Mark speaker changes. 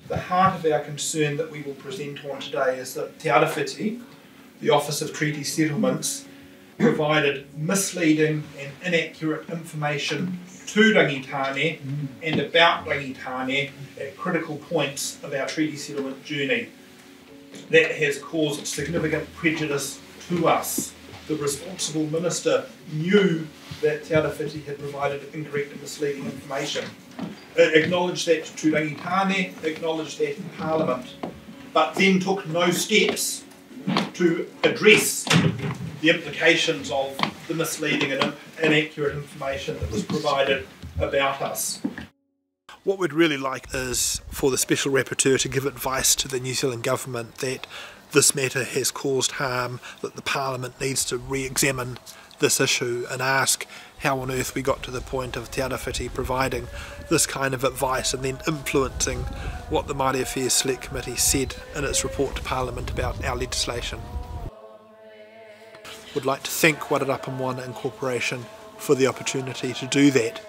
Speaker 1: The heart of our concern that we will present on today is that Te Arawhiti, the Office of Treaty Settlements, provided misleading and inaccurate information to Rangitane and about Rangitane at critical points of our treaty settlement journey. That has caused significant prejudice to us. The responsible minister knew that Te Arawhiti had provided incorrect and misleading information. It acknowledged that to Rangitane, acknowledged that in Parliament, but then took no steps to address the implications of the misleading and inaccurate information that was provided about us. What we'd really like is for the Special Rapporteur to give advice to the New Zealand Government that this matter has caused harm, that the Parliament needs to re-examine this issue and ask how on earth we got to the point of Te Arawhiti providing this kind of advice and then influencing what the Māori Affairs Select Committee said in its report to Parliament about our legislation. Would like to thank Wairarapa Moana Incorporation for the opportunity to do that.